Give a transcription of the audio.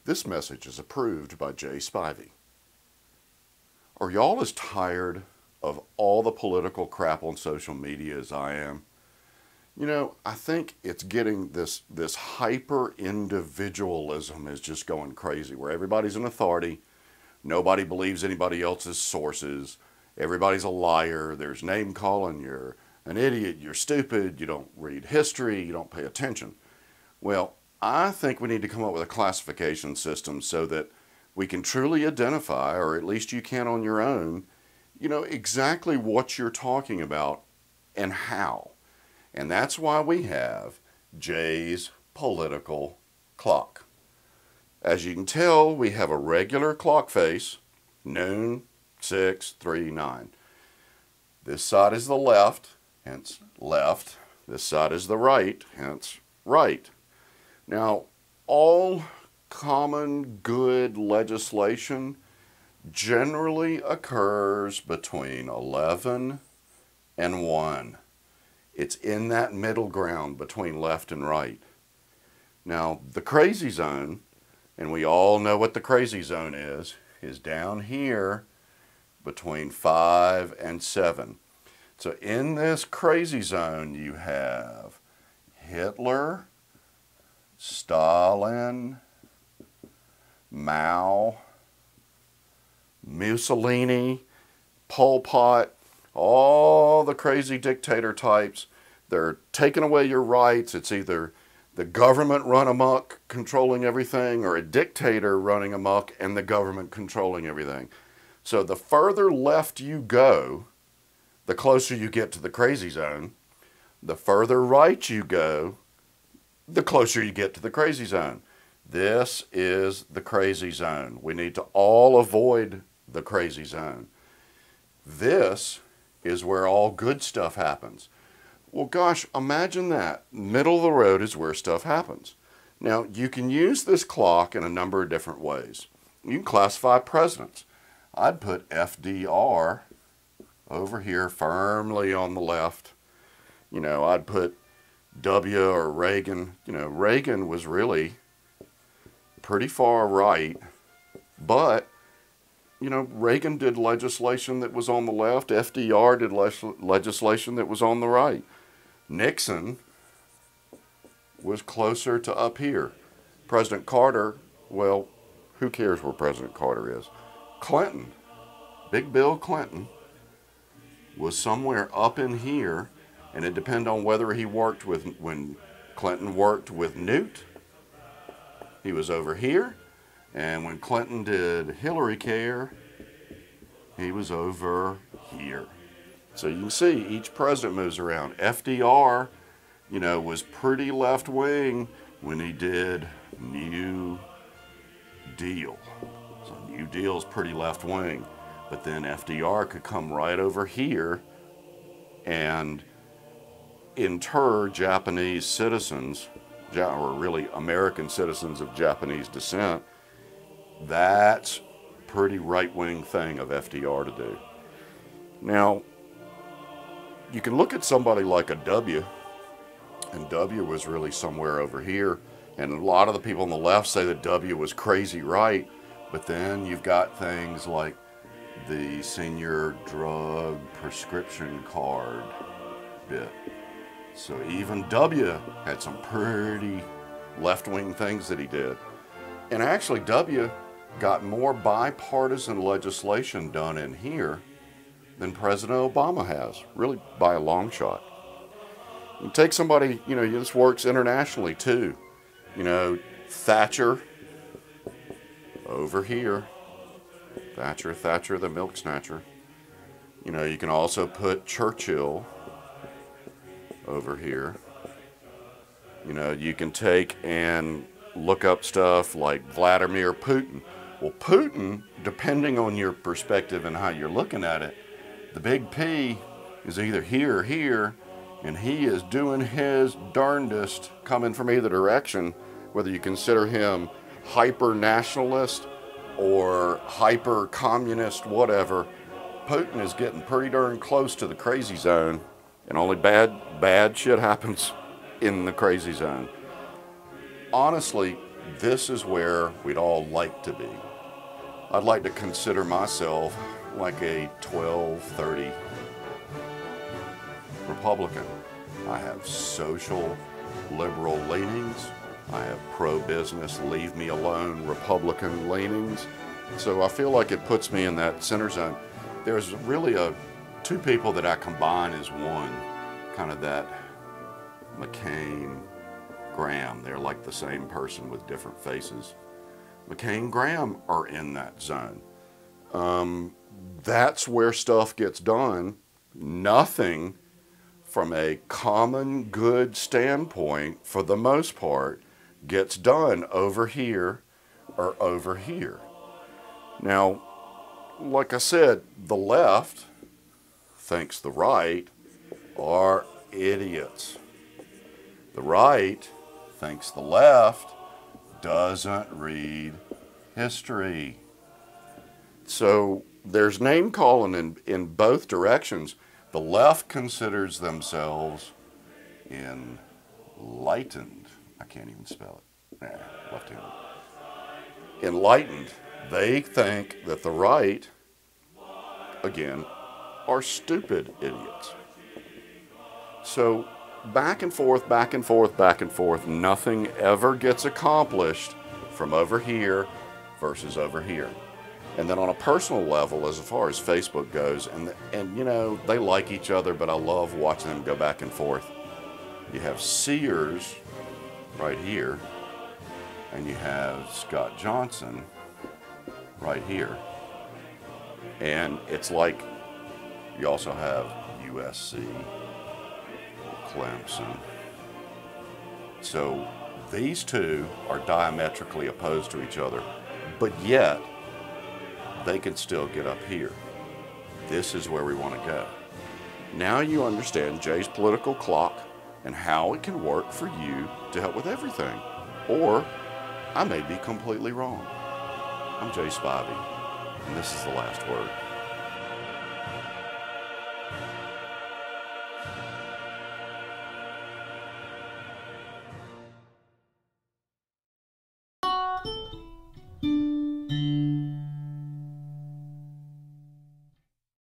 This message is approved by Jay Spivey. Are y'all as tired of all the political crap on social media as I am? You know, I think it's getting this hyper-individualism is just going crazy, where everybody's an authority, nobody believes anybody else's sources, everybody's a liar, there's name-calling, you're an idiot, you're stupid, you don't read history, you don't pay attention. Well, I think we need to come up with a classification system so that we can truly identify, or at least you can on your own, you know, exactly what you're talking about and how. And that's why we have Jay's political clock. As you can tell, we have a regular clock face, noon, 6, 3, 9. This side is the left, hence left. This side is the right, hence right. Now, all common good legislation generally occurs between 11 and 1. It's in that middle ground between left and right. Now, the crazy zone, and we all know what the crazy zone is down here between 5 and 7. So in this crazy zone, you have Hitler, Stalin, Mao, Mussolini, Pol Pot, all the crazy dictator types. They're taking away your rights. It's either the government run amok, controlling everything, or a dictator running amok and the government controlling everything. So the further left you go, the closer you get to the crazy zone. The further right you go, the closer you get to the crazy zone. This is the crazy zone. We need to all avoid the crazy zone. This is where all good stuff happens. Well, gosh, imagine that. Middle of the road is where stuff happens. Now, you can use this clock in a number of different ways. You can classify presidents. I'd put FDR over here firmly on the left. You know, I'd put W or Reagan. You know, Reagan was really pretty far right, but you know, Reagan did legislation that was on the left. FDR did legislation that was on the right. Nixon was closer to up here. President Carter, well, who cares where President Carter is? Clinton, Big Bill Clinton, was somewhere up in here, and it depended on whether he worked with, when Clinton worked with Newt, he was over here. And when Clinton did Hillary Care, he was over here. So you can see each president moves around. FDR, you know, was pretty left-wing when he did New Deal. So New Deal's pretty left-wing. But then FDR could come right over here and inter Japanese citizens, or really American citizens of Japanese descent. That's a pretty right-wing thing of FDR to do. Now, you can look at somebody like a W, and W was really somewhere over here, and a lot of the people on the left say that W was crazy right, but then you've got things like the senior drug prescription card bit. So even W had some pretty left-wing things that he did. And actually W got more bipartisan legislation done in here than President Obama has, really by a long shot. You take somebody, you know, this works internationally too. You know, Thatcher over here. Thatcher the milk snatcher. You know, you can also put Churchill over here. You know, you can take and look up stuff like Vladimir Putin. Well, Putin, depending on your perspective and how you're looking at it, the big P is either here or here, and he is doing his darndest coming from either direction, whether you consider him hyper-nationalist or hyper-communist, whatever. Putin is getting pretty darn close to the crazy zone, and only bad shit happens in the crazy zone. Honestly, this is where we'd all like to be. I'd like to consider myself like a 12-30 Republican. I have social liberal leanings. I have pro-business, leave me alone Republican leanings. So I feel like it puts me in that center zone. There's really two people that I combine as one, kind of that McCain, Graham. They're like the same person with different faces. McCain, Graham are in that zone. That's where stuff gets done. Nothing from a common good standpoint, for the most part, gets done over here or over here. Now, like I said, the left thinks the right are idiots. The right thinks the left doesn't read history. So there's name calling in both directions. The left considers themselves enlightened. I can't even spell it. Left-handed. Enlightened. They think that the right, again, are stupid idiots. So back and forth, back and forth, back and forth. Nothing ever gets accomplished from over here versus over here. And then on a personal level, as far as Facebook goes, and you know, they like each other, but I love watching them go back and forth. You have Sears right here, and you have Scott Johnson right here. And it's like you also have USC, Clemson. So these two are diametrically opposed to each other, but yet they can still get up here. This is where we want to go. Now you understand Jay's political clock and how it can work for you to help with everything. Or I may be completely wrong. I'm Jay Spivey, and this is The Last Word.